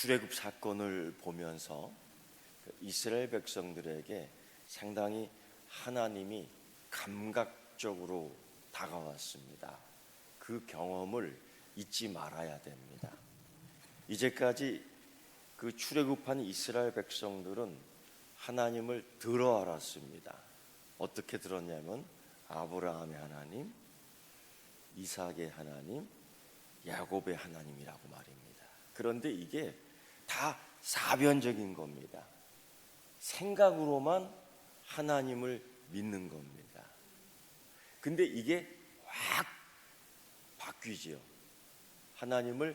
출애굽 사건을 보면서 이스라엘 백성들에게 상당히 하나님이 감각적으로 다가왔습니다. 그 경험을 잊지 말아야 됩니다. 이제까지 그 출애굽한 이스라엘 백성들은 하나님을 들어 알았습니다. 어떻게 들었냐면 아브라함의 하나님, 이삭의 하나님, 야곱의 하나님이라고 말입니다. 그런데 이게 다 사변적인 겁니다. 생각으로만 하나님을 믿는 겁니다. 근데 이게 확 바뀌죠. 하나님을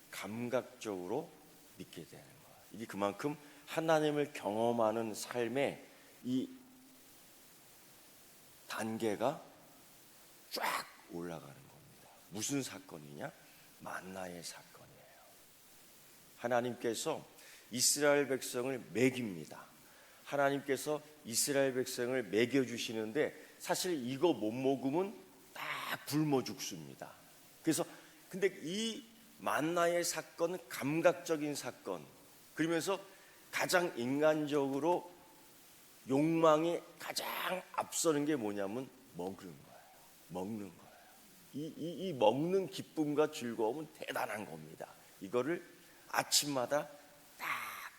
감각적으로 믿게 되는 거예요. 이게 그만큼 하나님을 경험하는 삶의 이 단계가 쫙 올라가는 겁니다. 무슨 사건이냐? 만나의 사건이에요. 하나님께서 이스라엘 백성을 먹입니다. 하나님께서 이스라엘 백성을 먹여주시는데 사실 이거 못 먹으면 딱 굶어 죽습니다. 그래서 근데 이 만나의 사건은 감각적인 사건, 그러면서 가장 인간적으로 욕망이 가장 앞서는 게 뭐냐면 먹는 거예요. 먹는 거예요. 이 먹는 기쁨과 즐거움은 대단한 겁니다. 이거를 아침마다 딱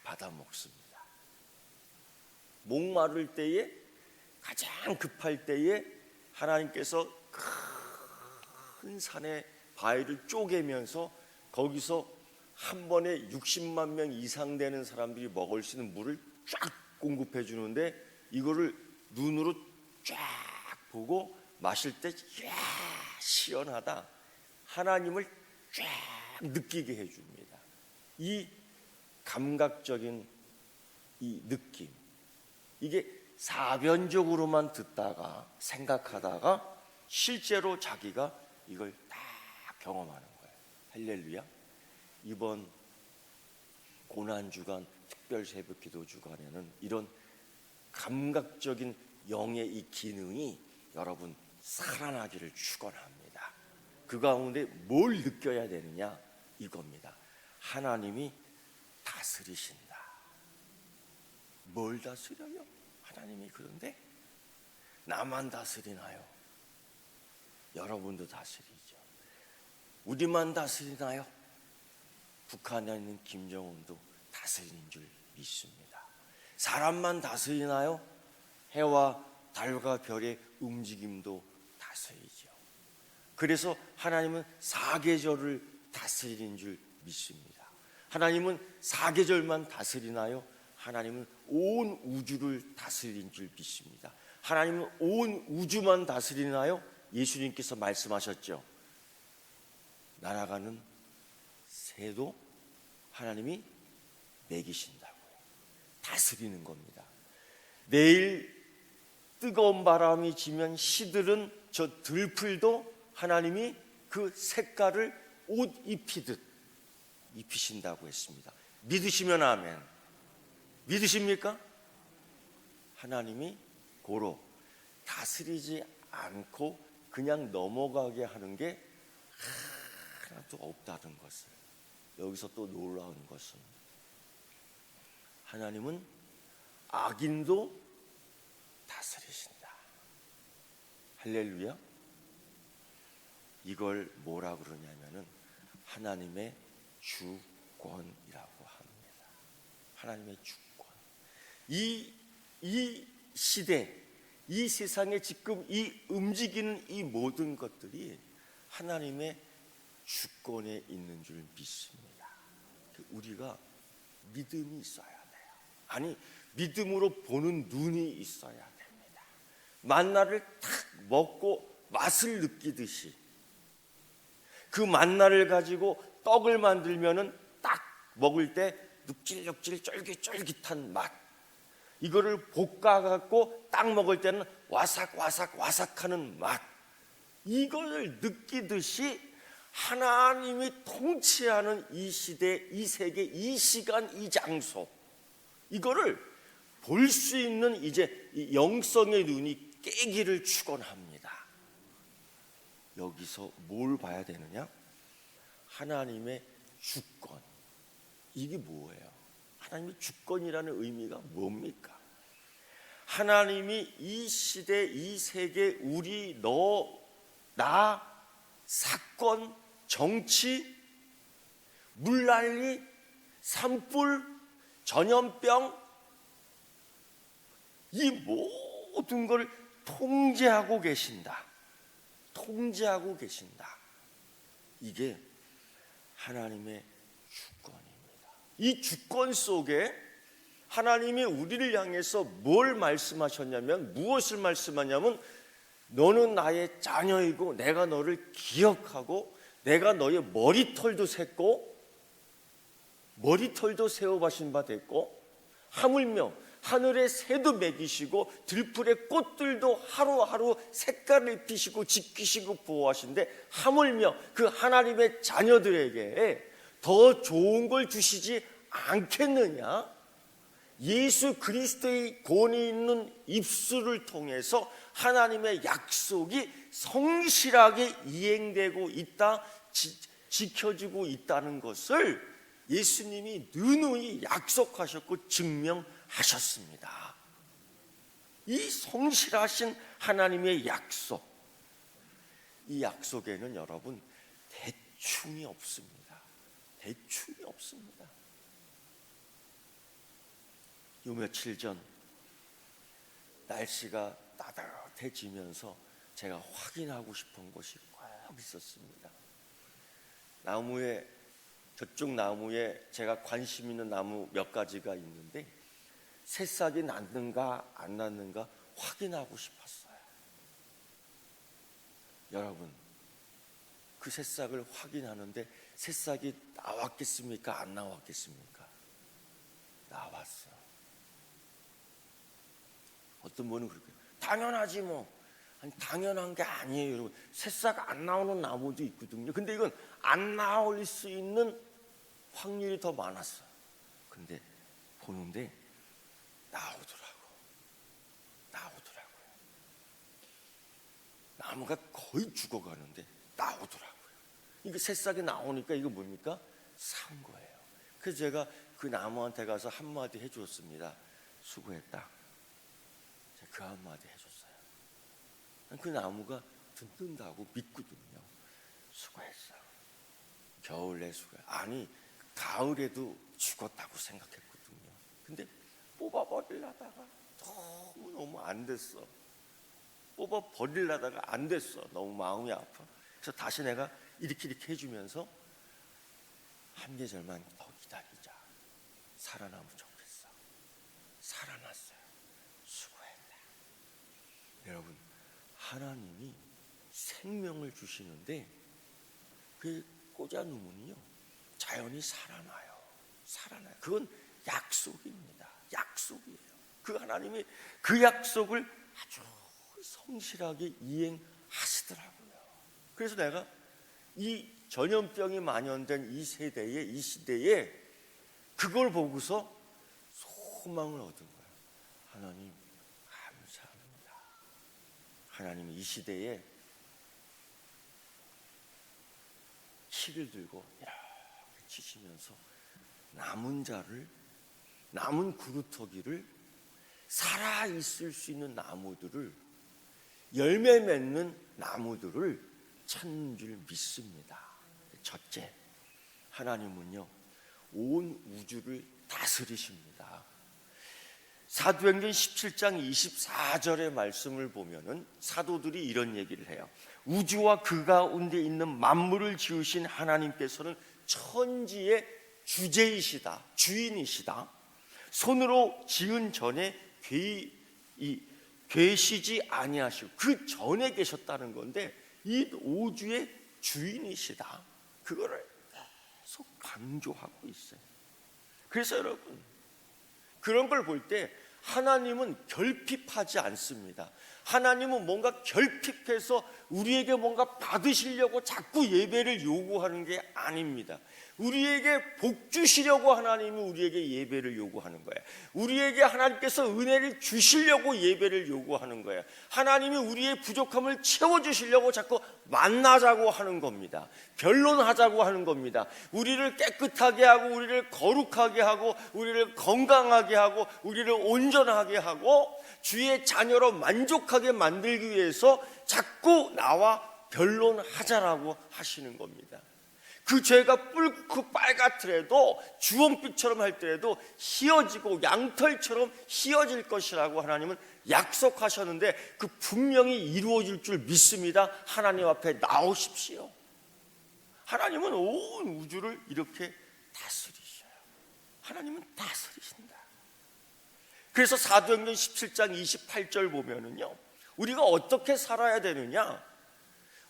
받아 먹습니다. 목마를 때에, 가장 급할 때에 하나님께서 큰 산의 바위를 쪼개면서 거기서 한 번에 60만 명 이상 되는 사람들이 먹을 수 있는 물을 쫙 공급해 주는데 이거를 눈으로 쫙 보고 마실 때 이야 시원하다, 하나님을 쫙 느끼게 해줍니다. 이 감각적인 이 느낌, 이게 사변적으로만 듣다가 생각하다가 실제로 자기가 이걸 다 경험하는 거예요. 할렐루야. 이번 고난주간 특별 새벽 기도 주간에는 이런 감각적인 영의 이 기능이 여러분 살아나기를 축원합니다. 그 가운데 뭘 느껴야 되느냐 이겁니다. 하나님이 다스리신다. 뭘 다스려요? 하나님이. 그런데 나만 다스리나요? 여러분도 다스리죠. 우리만 다스리나요? 북한에 있는 김정은도 다스리는 줄 믿습니다. 사람만 다스리나요? 해와 달과 별의 움직임도 다스리죠. 그래서 하나님은 사계절을 다스리는 줄 믿습니다. 하나님은 사계절만 다스리나요? 하나님은 온 우주를 다스리는 줄 믿습니다. 하나님은 온 우주만 다스리나요? 예수님께서 말씀하셨죠. 날아가는 새도 하나님이 먹이신다고요. 다스리는 겁니다. 내일 뜨거운 바람이 지면 시들은 저 들풀도 하나님이 그 색깔을 옷 입히듯 입히신다고 했습니다. 믿으시면 아멘. 믿으십니까? 하나님이 고로 다스리지 않고 그냥 넘어가게 하는 게 하나도 없다는 것을, 여기서 또 놀라운 것은 하나님은 악인도 다스리신다. 할렐루야. 이걸 뭐라 그러냐면은 하나님의 주권이라고 합니다. 하나님의 주권. 이 시대, 이 세상에 지금 이 움직이는 이 모든 것들이 하나님의 주권에 있는 줄 믿습니다. 우리가 믿음이 있어야 돼요. 아니, 믿음으로 보는 눈이 있어야 됩니다. 만나를 탁 먹고 맛을 느끼듯이 그 만나를 가지고 떡을 만들면은 딱 먹을 때 눅질눅질 쫄깃쫄깃한 맛, 이거를 볶아갖고 딱 먹을 때는 와삭와삭와삭하는 맛, 이걸 느끼듯이 하나님이 통치하는 이 시대, 이 세계, 이 시간, 이 장소, 이거를 볼 수 있는 이제 이 영성의 눈이 깨기를 축원합니다. 여기서 뭘 봐야 되느냐? 하나님의 주권, 이게 뭐예요? 하나님의 주권이라는 의미가 뭡니까? 하나님이 이 시대, 이 세계, 우리, 너, 나, 사건, 정치, 물난리, 산불, 전염병, 이 모든 걸 통제하고 계신다. 통제하고 계신다. 이게 하나님의 주권입니다. 이 주권 속에 하나님이 우리를 향해서 뭘 말씀하셨냐면, 무엇을 말씀하냐면, 너는 나의 자녀이고 내가 너를 기억하고 내가 너의 머리털도 셌고 머리털도 세워바신 바 됐고, 하물며 하늘의 새도 먹이시고 들풀의 꽃들도 하루하루 색깔을 입히시고 지키시고 보호하신데, 하물며 그 하나님의 자녀들에게 더 좋은 걸 주시지 않겠느냐? 예수 그리스도의 권위 있는 입술을 통해서 하나님의 약속이 성실하게 이행되고 있다, 지켜지고 있다는 것을 예수님이 누누이 약속하셨고 증명하셨습니다. 이 성실하신 하나님의 약속, 이 약속에는 여러분 대충이 없습니다. 대충이 없습니다. 요 며칠 전 날씨가 따뜻해지면서 제가 확인하고 싶은 것이 꼭 있었습니다. 나무에, 저쪽 나무에 제가 관심 있는 나무 몇 가지가 있는데 새싹이 났는가 안 났는가 확인하고 싶었어요. 여러분, 그 새싹을 확인하는데 새싹이 나왔겠습니까? 안 나왔겠습니까? 나왔어요. 어떤 분은 그렇게 당연하지 뭐. 아니, 당연한 게 아니에요, 여러분. 새싹 안 나오는 나무도 있거든요. 근데 이건 안 나올 수 있는 확률이 더 많았어요. 근데 보는데 나오더라고요. 나무가 거의 죽어가는데 나오더라고요. 이게 새싹이 나오니까 이거 뭡니까? 산 거예요. 그래서 제가 그 나무한테 가서 한마디 해주었습니다. 수고했다. 그 한마디 해줬어요. 그 나무가 듣는다고 믿거든요. 수고했어. 겨울에 수고해. 아니, 가을에도 죽었다고 생각했거든요. 근데 뽑아버리려다가 너무 안 됐어. 뽑아버리려다가 안 됐어. 너무 마음이 아파. 그래서 다시 내가 이렇게 해주면서 한 계절만 더 기다리자. 살아나면 좋겠어. 살아났어요. 수고했다. 여러분, 하나님이 생명을 주시는데 그 꽂아놓으면요 자연이 살아나요. 그건 약속입니다. 약속이에요. 그 하나님이 그 약속을 아주 성실하게 이행하시더라고요. 그래서 내가 이 전염병이 만연된 이 세대에, 이 시대에 그걸 보고서 소망을 얻은 거예요. 하나님 감사합니다. 하나님이 이 시대에 치를 들고 이렇게 치시면서 남은 자를, 남은 그루터기를, 살아있을 수 있는 나무들을, 열매 맺는 나무들을 찾는 줄 믿습니다. 첫째, 하나님은요 온 우주를 다스리십니다. 사도행전 17장 24절의 말씀을 보면은 사도들이 이런 얘기를 해요. 우주와 그 가운데 있는 만물을 지으신 하나님께서는 천지의 주제이시다, 주인이시다. 손으로 지은 전에 계시지 아니하시고 그 전에 계셨다는 건데 이 우주의 주인이시다. 그거를 계속 강조하고 있어요. 그래서 여러분, 그런 걸 볼 때 하나님은 결핍하지 않습니다. 하나님은 뭔가 결핍해서 우리에게 뭔가 받으시려고 자꾸 예배를 요구하는 게 아닙니다. 우리에게 복 주시려고 하나님이 우리에게 예배를 요구하는 거예요. 우리에게 하나님께서 은혜를 주시려고 예배를 요구하는 거예요. 하나님이 우리의 부족함을 채워주시려고 자꾸 만나자고 하는 겁니다. 변론하자고 하는 겁니다. 우리를 깨끗하게 하고 우리를 거룩하게 하고 우리를 건강하게 하고 우리를 온전하게 하고 주의 자녀로 만족하게 만들기 위해서 자꾸 나와 변론하자라고 하시는 겁니다. 그 죄가 뿔고 빨갛더라도 주홍빛처럼 할더라도 희어지고 양털처럼 희어질 것이라고 하나님은 약속하셨는데 그 분명히 이루어질 줄 믿습니다. 하나님 앞에 나오십시오. 하나님은 온 우주를 이렇게 다스리셔요. 하나님은 다스리신다. 그래서 사도행전 17장 28절 보면은요, 우리가 어떻게 살아야 되느냐,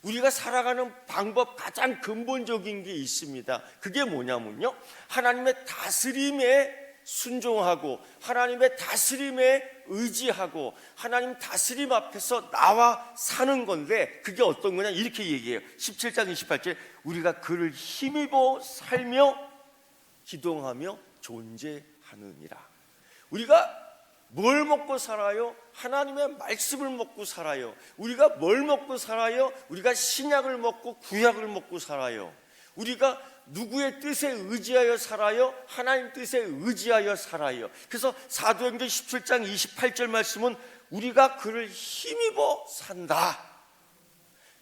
우리가 살아가는 방법 가장 근본적인 게 있습니다. 그게 뭐냐면요, 하나님의 다스림에 순종하고 하나님의 다스림에 의지하고 하나님 다스림 앞에서 나와 사는 건데, 그게 어떤 거냐 이렇게 얘기해요. 17장 28절 우리가 그를 힘입어 살며 기동하며 존재하느니라. 우리가 뭘 먹고 살아요? 하나님의 말씀을 먹고 살아요. 우리가 뭘 먹고 살아요? 우리가 신약을 먹고 구약을 먹고 살아요. 우리가 누구의 뜻에 의지하여 살아요? 하나님 뜻에 의지하여 살아요. 그래서 사도행전 17장 28절 말씀은 우리가 그를 힘입어 산다.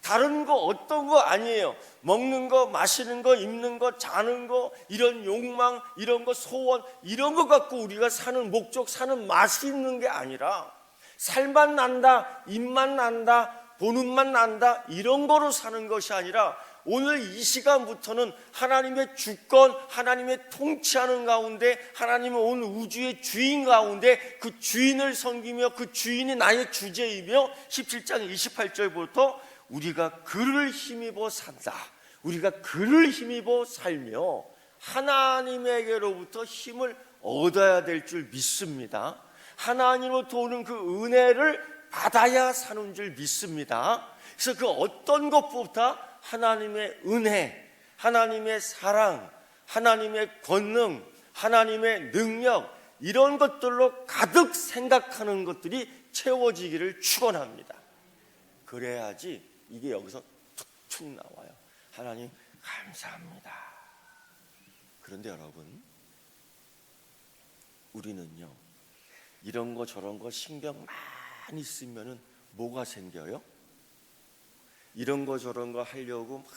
다른 거 어떤 거 아니에요. 먹는 거, 마시는 거, 입는 거, 자는 거, 이런 욕망, 이런 거, 소원, 이런 거 갖고 우리가 사는 목적, 사는 맛이 있는 게 아니라 살만 난다, 입만 난다, 보는만 난다, 이런 거로 사는 것이 아니라 오늘 이 시간부터는 하나님의 주권, 하나님의 통치하는 가운데, 하나님은 온 우주의 주인 가운데 그 주인을 섬기며 그 주인이 나의 주제이며 17장 28절부터 우리가 그를 힘입어 산다. 우리가 그를 힘입어 살며 하나님에게로부터 힘을 얻어야 될 줄 믿습니다. 하나님으로부터 오는 그 은혜를 받아야 사는 줄 믿습니다. 그래서 그 어떤 것보다 하나님의 은혜, 하나님의 사랑, 하나님의 권능, 하나님의 능력, 이런 것들로 가득 생각하는 것들이 채워지기를 축원합니다. 그래야지 이게 여기서 툭툭 나와요. 하나님 감사합니다. 그런데 여러분, 우리는요, 이런 거 저런 거 신경 많이 쓰면은 뭐가 생겨요? 이런 거 저런 거 하려고 막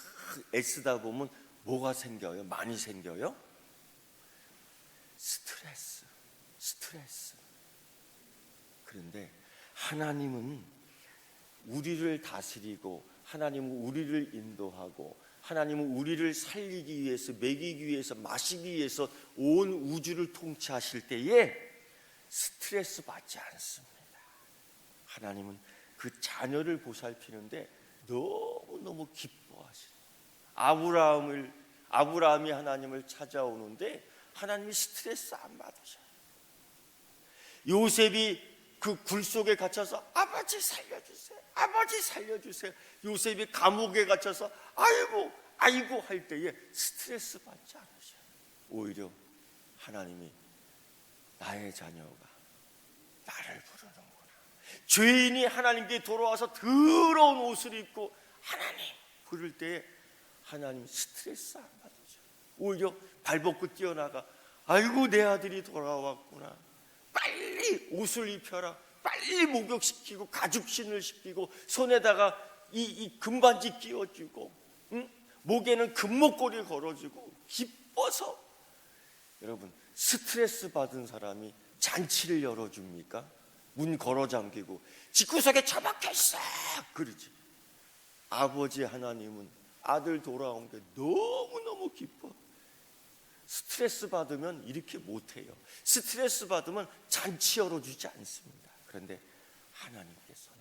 애쓰다 보면 뭐가 생겨요? 많이 생겨요? 스트레스. 그런데 하나님은 우리를 다스리고 하나님은 우리를 인도하고 하나님은 우리를 살리기 위해서, 먹이기 위해서, 마시기 위해서 온 우주를 통치하실 때에 스트레스 받지 않습니다. 하나님은 그 자녀를 보살피는데 너무너무 기뻐하시는, 아브라함이 하나님을 찾아오는데 하나님이 스트레스 안 받으셔요. 요셉이 그 굴 속에 갇혀서 아버지 살려주세요, 아버지 살려주세요. 요셉이 감옥에 갇혀서 아이고 할 때에 스트레스 받지 않으셔요. 오히려 하나님이 나의 자녀가 나를 부르는구나. 죄인이 하나님께 돌아와서 더러운 옷을 입고 하나님 부를 때에 하나님 스트레스 안 받으셔요. 오히려 발벗고 뛰어나가 아이고 내 아들이 돌아왔구나, 빨리 옷을 입혀라, 빨리 목욕시키고 가죽신을 시키고 손에다가 이 금반지 끼워주고, 응? 목에는 금목걸이 걸어주고 기뻐서. 여러분, 스트레스 받은 사람이 잔치를 열어줍니까? 문 걸어 잠기고 집구석에 처박혀 있어 그러지. 아버지 하나님은 아들 돌아온 게 너무너무 기뻐. 스트레스 받으면 이렇게 못해요. 스트레스 받으면 잔치 열어주지 않습니다. 그런데 하나님께서는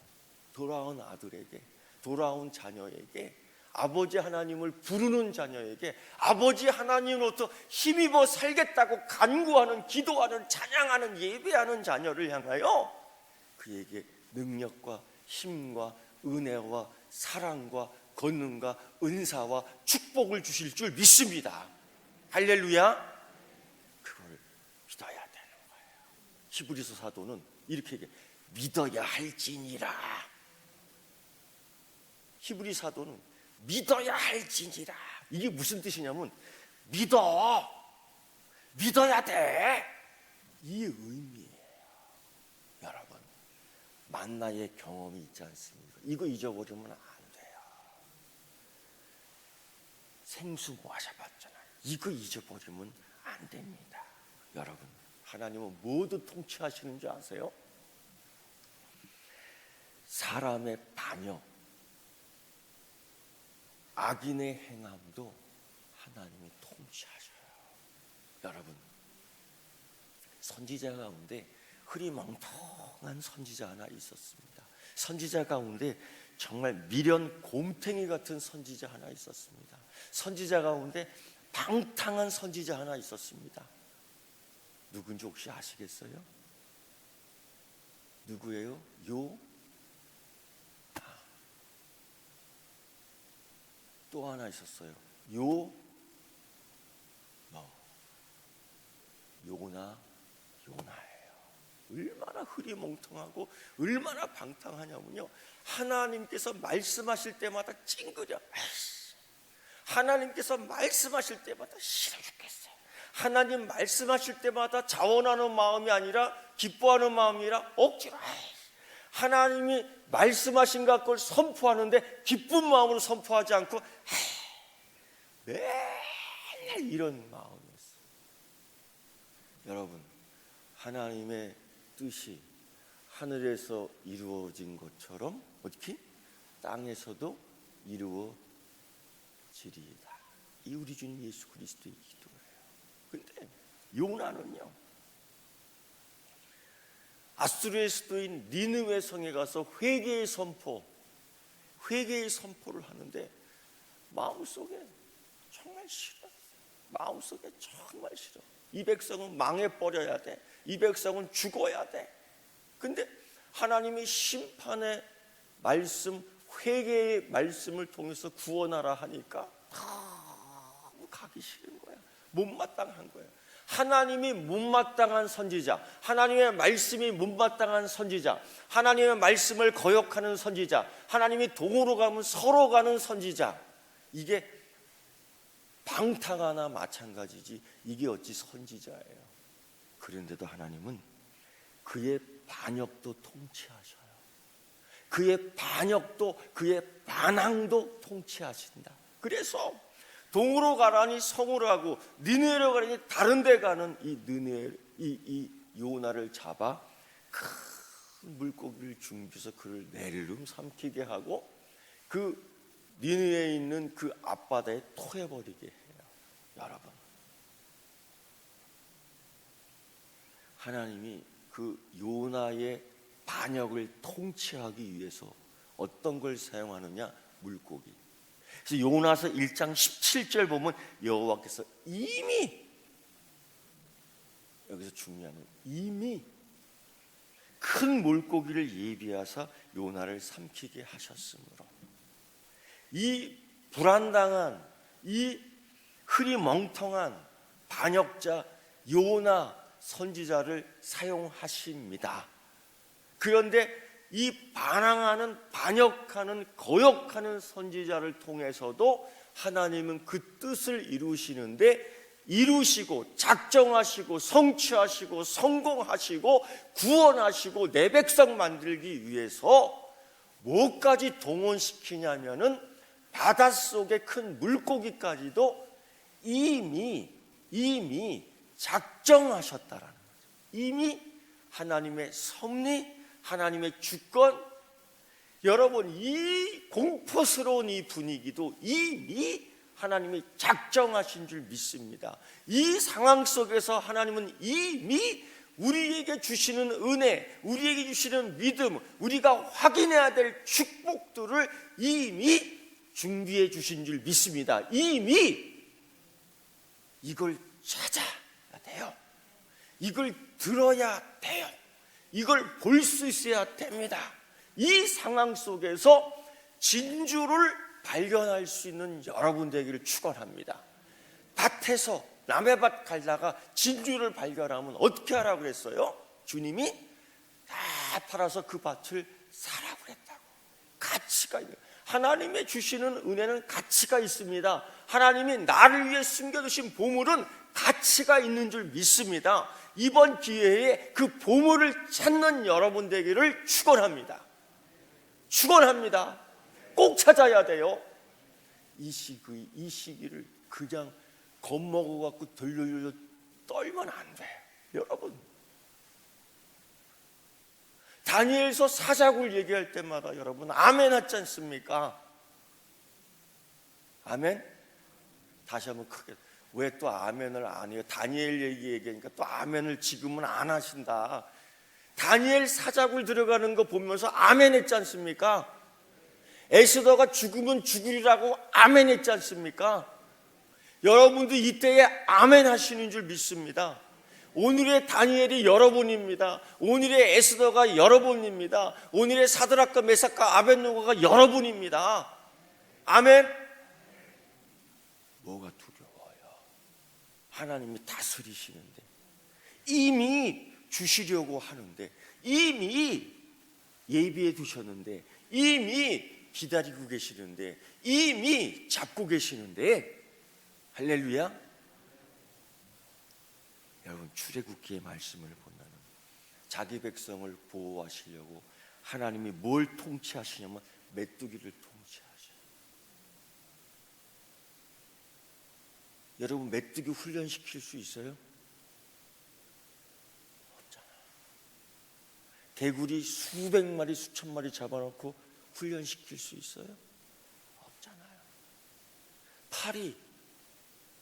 돌아온 아들에게, 돌아온 자녀에게, 아버지 하나님을 부르는 자녀에게 아버지 하나님으로부터 힘입어 살겠다고 간구하는, 기도하는, 찬양하는, 예배하는 자녀를 향하여 그에게 능력과 힘과 은혜와 사랑과 권능과 은사와 축복을 주실 줄 믿습니다. 할렐루야. 그걸 믿어야 되는 거예요. 히브리서 사도는 이렇게 얘기해요. 믿어야 할지니라. 히브리 사도는 믿어야 할지니라. 이게 무슨 뜻이냐면 믿어야 돼, 이 의미예요. 여러분, 만나의 경험이 있지 않습니까? 이거 잊어버리면 안 돼요. 생수 마셔봤잖아요. 이거 잊어버리면 안 됩니다. 여러분, 하나님은 모두 통치하시는 줄 아세요? 사람의 반역, 악인의 행함도 하나님이 통치하셔요. 여러분, 선지자 가운데 흐리멍텅한 선지자 하나 있었습니다. 선지자 가운데 정말 미련 곰탱이 같은 선지자 하나 있었습니다. 선지자 가운데 방탕한 선지자 하나 있었습니다. 누군지 혹시 아시겠어요? 누구예요? 또 하나 있었어요. 요나예요. 얼마나 흐리멍텅하고 얼마나 방탕하냐면요, 하나님께서 말씀하실 때마다 찡그려. 하나님께서 말씀하실 때마다 싫어 죽겠어요. 하나님 말씀하실 때마다 자원하는 마음이 아니라 기뻐하는 마음이 아니라 억지로. 하나님이 말씀하신 것을 선포하는데 기쁜 마음으로 선포하지 않고 맨날 이런 마음이었어요. 여러분, 하나님의 뜻이 하늘에서 이루어진 것처럼 어떻게 땅에서도 이루어지리이다. 이 우리 주님 예수 그리스도의 기도예요. 근데 요나는요, 아수르의 수도인 니느웨 성에 가서 회개의 선포를 하는데 마음속에 정말 싫어. 마음속에 정말 싫어. 이 백성은 망해버려야 돼. 이 백성은 죽어야 돼. 근데 하나님이 심판의 말씀, 회개의 말씀을 통해서 구원하라 하니까 너무 가기 싫은 거야. 못마땅한 거야. 하나님이 못마땅한 선지자, 하나님의 말씀이 못마땅한 선지자, 하나님의 말씀을 거역하는 선지자, 하나님이 동으로 가면 서로 가는 선지자, 이게 방탕하나 마찬가지지 이게 어찌 선지자예요. 그런데도 하나님은 그의 반역도 통치하셔요. 그의 반역도, 그의 반항도 통치하신다. 그래서 동으로 가라니 성으로 하고 니느웨로 가라니 다른 데 가는 이 요나를 잡아 큰 물고기를 준비해서 그를 내르름 삼키게 하고 그 니느웨에 있는 그 앞바다에 토해버리게 해요. 여러분, 하나님이 그 요나의 반역을 통치하기 위해서 어떤 걸 사용하느냐? 물고기. 그래서 요나서 1장 17절 보면 여호와께서 이미, 여기서 중요한 건 이미 큰 물고기를 예비하사 요나를 삼키게 하셨으므로 이 불안당한, 이 흐리멍텅한 반역자 요나 선지자를 사용하십니다. 그런데 이 반항하는, 반역하는, 거역하는 선지자를 통해서도 하나님은 그 뜻을 이루시는데, 이루시고 작정하시고 성취하시고 성공하시고 구원하시고 내 백성 만들기 위해서 뭐까지 동원시키냐면은 바닷속의 큰 물고기까지도 이미 작정하셨다라는 거죠. 이미 하나님의 섭리, 하나님의 주권. 여러분, 이 공포스러운 이 분위기도 이미 하나님이 작정하신 줄 믿습니다. 이 상황 속에서 하나님은 이미 우리에게 주시는 은혜, 우리에게 주시는 믿음, 우리가 확인해야 될 축복들을 이미 준비해 주신 줄 믿습니다. 이미 이걸 찾아야 돼요. 이걸 들어야 돼요. 이걸 볼 수 있어야 됩니다. 이 상황 속에서 진주를 발견할 수 있는 여러분 되기를 축원합니다. 밭에서 남의 밭 갈다가 진주를 발견하면 어떻게 하라고 그랬어요? 주님이 다 팔아서 그 밭을 사라고 그랬다고. 가치가 있는, 하나님의 주시는 은혜는 가치가 있습니다. 하나님이 나를 위해 숨겨두신 보물은 가치가 있는 줄 믿습니다. 이번 기회에 그 보물을 찾는 여러분 되기를 축원합니다. 축원합니다. 꼭 찾아야 돼요. 이 시기를 그냥 겁먹어 갖고 들르르 떨면 안 돼. 여러분, 다니엘서 사자굴 얘기할 때마다 여러분 아멘 하지 않습니까? 아멘? 다시 한번 크게. 왜 또 아멘을 안 해요? 다니엘 얘기하니까 또 아멘을 지금은 안 하신다. 다니엘 사자굴 들어가는 거 보면서 아멘 했지 않습니까? 에스더가 죽으면 죽으리라고 아멘 했지 않습니까? 여러분도 이때에 아멘 하시는 줄 믿습니다. 오늘의 다니엘이 여러분입니다. 오늘의 에스더가 여러분입니다. 오늘의 사드락과 메삭과 아벳노고가 여러분입니다. 아멘. 뭐가 두려워요? 하나님이 다스리시는데, 이미 주시려고 하는데, 이미 예비해 두셨는데, 이미 기다리고 계시는데, 이미 잡고 계시는데, 할렐루야. 여러분, 출애굽기의 말씀을 보면 자기 백성을 보호하시려고 하나님이 뭘 통치하시냐면 메뚜기를 통치하셔요. 여러분, 메뚜기 훈련시킬 수 있어요? 없잖아요. 개구리 수백 마리 수천 마리 잡아놓고 훈련시킬 수 있어요? 없잖아요. 파리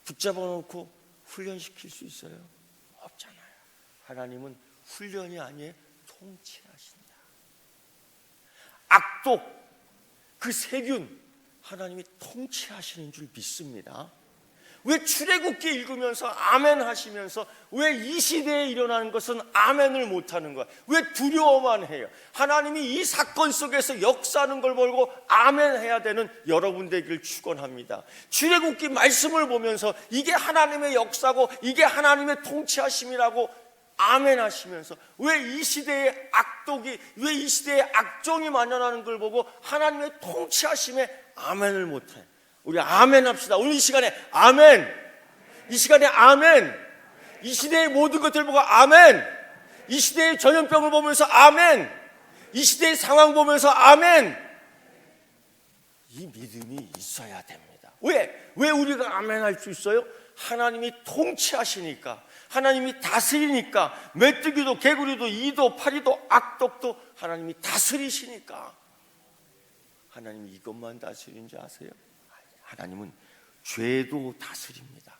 붙잡아놓고 훈련시킬 수 있어요? 없잖아요. 하나님은 훈련이 아니에요. 통치하신다. 악독, 그 세균 하나님이 통치하시는 줄 믿습니다. 왜 출애굽기 읽으면서 아멘 하시면서 왜 이 시대에 일어나는 것은 아멘을 못하는 거야? 왜 두려워만 해요? 하나님이 이 사건 속에서 역사하는 걸 보고 아멘 해야 되는 여러분 되기를 축원합니다. 출애굽기 말씀을 보면서 이게 하나님의 역사고 이게 하나님의 통치하심이라고 아멘 하시면서 왜 이 시대의 악독이, 왜 이 시대의 악종이 만연하는 걸 보고 하나님의 통치하심에 아멘을 못해? 우리 아멘 합시다. 오늘 이 시간에 아멘. 이 시간에 아멘. 이 시대의 모든 것들 보고 아멘. 이 시대의 전염병을 보면서 아멘. 이 시대의 상황 보면서 아멘. 이 믿음이 있어야 됩니다. 왜 우리가 아멘 할 수 있어요? 하나님이 통치하시니까, 하나님이 다스리니까, 메뚜기도 개구리도 이도 파리도 악독도 하나님이 다스리시니까. 하나님이 이것만 다스리는지 아세요? 하나님은 죄도 다스립니다.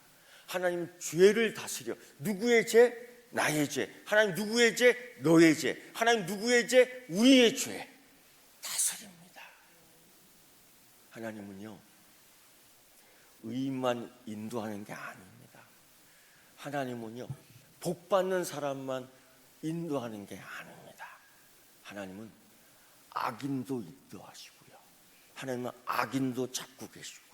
하나님은 죄를 다스려. 누구의 죄? 나의 죄. 하나님 누구의 죄? 너의 죄. 하나님 누구의 죄? 우리의 죄. 다스립니다. 하나님은요, 의인만 인도하는 게 아닙니다. 하나님은요, 복 받는 사람만 인도하는 게 아닙니다. 하나님은 악인도 인도하시고요. 하나님은 악인도 잡고 계시고,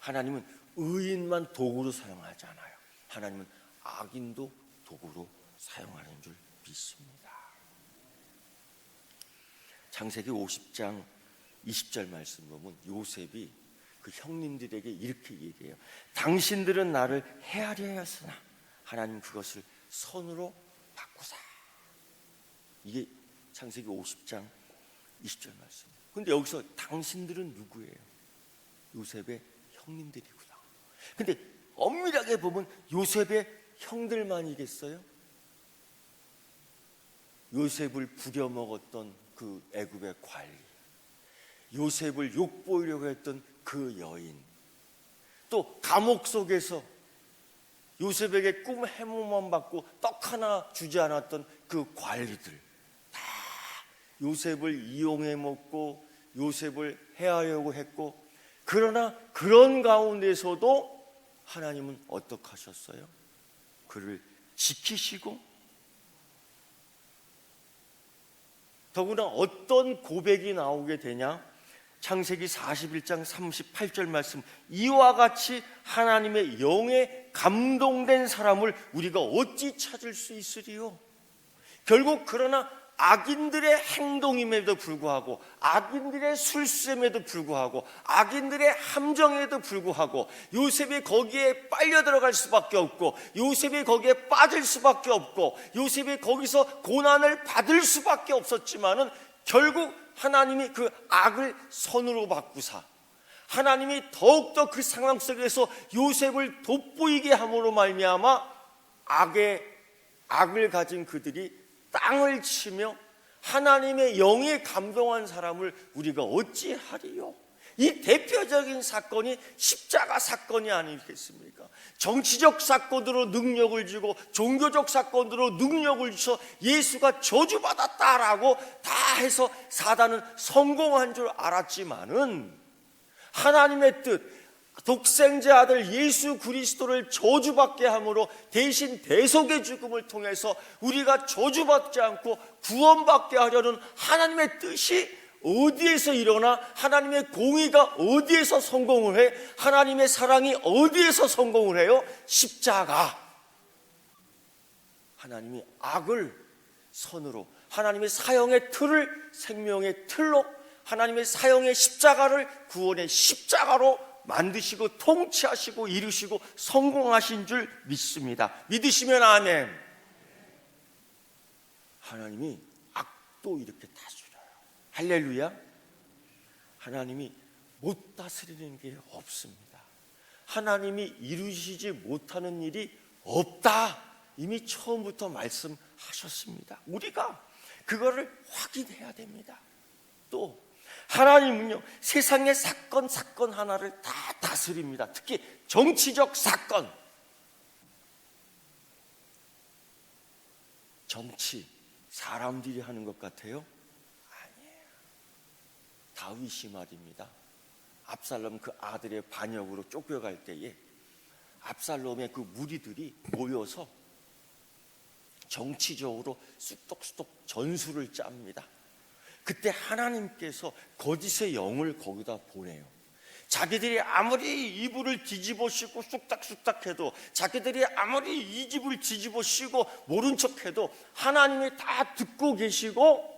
하나님은 의인만 도구로 사용하지 않아요. 하나님은 악인도 도구로 사용하는 줄 믿습니다. 창세기 50장 20절 말씀 보면 요셉이 그 형님들에게 이렇게 얘기해요. 당신들은 나를 헤아려 하였으나 하나님 그것을 선으로 바꾸사. 이게 창세기 50장 20절 말씀. 그런데 여기서 당신들은 누구예요? 요셉의 형님들이구나. 근데 엄밀하게 보면 요셉의 형들만이겠어요? 요셉을 부려먹었던 그 애굽의 관리, 요셉을 욕보이려고 했던 그 여인, 또 감옥 속에서 요셉에게 꿈 해몽만 받고 떡 하나 주지 않았던 그 관리들, 다 요셉을 이용해 먹고 요셉을 해하려고 했고, 그러나 그런 가운데서도 하나님은 어떻게 하셨어요? 그를 지키시고 더구나 어떤 고백이 나오게 되냐? 창세기 41장 38절 말씀, 이와 같이 하나님의 영에 감동된 사람을 우리가 어찌 찾을 수 있으리요? 결국 그러나 악인들의 행동임에도 불구하고, 악인들의 술수임에도 불구하고, 악인들의 함정에도 불구하고 요셉이 거기에 빨려 들어갈 수밖에 없고, 요셉이 거기에 빠질 수밖에 없고, 요셉이 거기서 고난을 받을 수밖에 없었지만은 결국 하나님이 그 악을 선으로 바꾸사 하나님이 더욱더 그 상황 속에서 요셉을 돋보이게 함으로 말미암아 악을 가진 그들이 땅을 치며 하나님의 영에 감동한 사람을 우리가 어찌하리요? 이 대표적인 사건이 십자가 사건이 아니겠습니까? 정치적 사건으로 능력을 주고 종교적 사건으로 능력을 주서 예수가 저주받았다라고 다 해서 사단은 성공한 줄 알았지만은 하나님의 뜻, 독생자 아들 예수 그리스도를 저주받게 함으로 대신 대속의 죽음을 통해서 우리가 저주받지 않고 구원받게 하려는 하나님의 뜻이 어디에서 일어나, 하나님의 공의가 어디에서 성공을 해, 하나님의 사랑이 어디에서 성공을 해요? 십자가. 하나님이 악을 선으로, 하나님의 사형의 틀을 생명의 틀로, 하나님의 사형의 십자가를 구원의 십자가로 만드시고 통치하시고 이루시고 성공하신 줄 믿습니다. 믿으시면 아멘. 하나님이 악도 이렇게 다스려요. 할렐루야. 하나님이 못 다스리는 게 없습니다. 하나님이 이루시지 못하는 일이 없다. 이미 처음부터 말씀하셨습니다. 우리가 그거를 확인해야 됩니다. 또 하나님은요, 세상의 사건 하나를 다 다스립니다. 특히 정치적 사건. 정치, 사람들이 하는 것 같아요? 아니에요. 다윗이 말입니다. 압살롬 그 아들의 반역으로 쫓겨갈 때에 압살롬의 그 무리들이 모여서 정치적으로 쑥덕쑥덕 전술을 짭니다. 그때 하나님께서 거짓의 영을 거기다 보내요. 자기들이 아무리 이불을 뒤집어 씌고 쑥닥쑥닥 해도, 자기들이 아무리 이 집을 뒤집어 씌고 모른 척 해도 하나님이 다 듣고 계시고,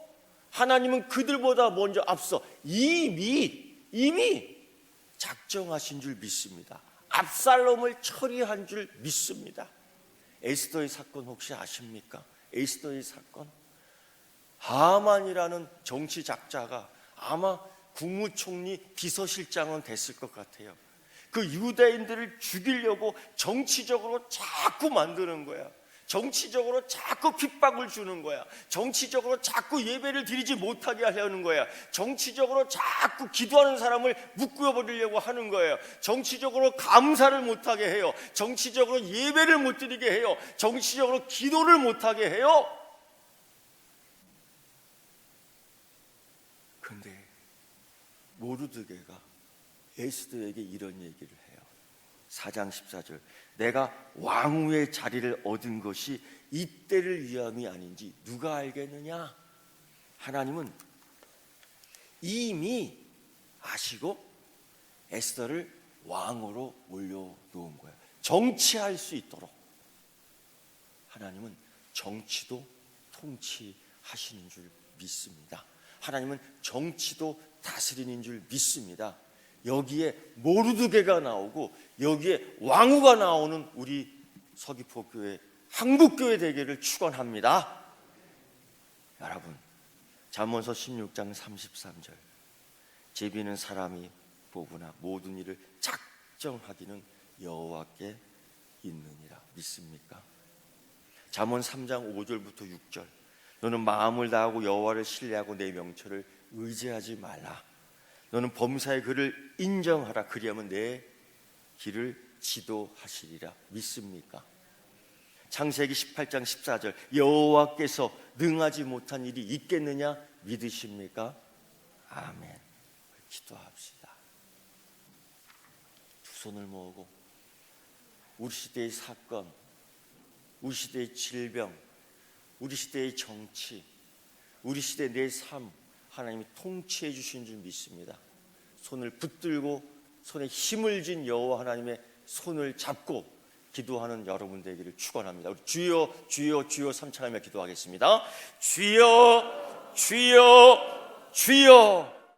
하나님은 그들보다 먼저 앞서 이미 작정하신 줄 믿습니다. 압살롬을 처리한 줄 믿습니다. 에스더의 사건 혹시 아십니까? 에스더의 사건, 하만이라는 정치작자가 아마 국무총리 비서실장은 됐을 것 같아요. 그 유대인들을 죽이려고 정치적으로 자꾸 만드는 거야. 정치적으로 자꾸 핍박을 주는 거야. 정치적으로 자꾸 예배를 드리지 못하게 하려는 거야. 정치적으로 자꾸 기도하는 사람을 묶어버리려고 하는 거예요. 정치적으로 감사를 못하게 해요. 정치적으로 예배를 못 드리게 해요. 정치적으로 기도를 못하게 해요. 근데 모르드게가 에스더에게 이런 얘기를 해요. 4장 14절, 내가 왕후의 자리를 얻은 것이 이때를 위함이 아닌지 누가 알겠느냐? 하나님은 이미 아시고 에스더를 왕으로 올려놓은 거예요. 정치할 수 있도록. 하나님은 정치도 통치하시는 줄 믿습니다. 하나님은 정치도 다스리는 줄 믿습니다. 여기에 모르드게가 나오고 여기에 왕후가 나오는 우리 서귀포교회 한국교회 되기를 축원합니다. 여러분, 잠언서 16장 33절, 제비는 사람이 보구나 모든 일을 작정하기는 여호와께 있느니라. 믿습니까? 잠언 3장 5절부터 6절, 너는 마음을 다하고 여호와를 신뢰하고 내 명철을 의지하지 말라. 너는 범사의 그를 인정하라. 그리하면 내 길을 지도하시리라. 믿습니까? 창세기 18장 14절, 여호와께서 능하지 못한 일이 있겠느냐? 믿으십니까? 아멘. 기도합시다. 두 손을 모으고 우리 시대의 사건, 우리 시대의 질병, 우리 시대의 정치, 우리 시대 내 삶 하나님이 통치해 주신 줄 믿습니다. 손을 붙들고 손에 힘을 진 여호와 하나님의 손을 잡고 기도하는 여러분 되기를 축원합니다. 우리 주여 주여 주여 삼창하며 기도하겠습니다. 주여 주여 주여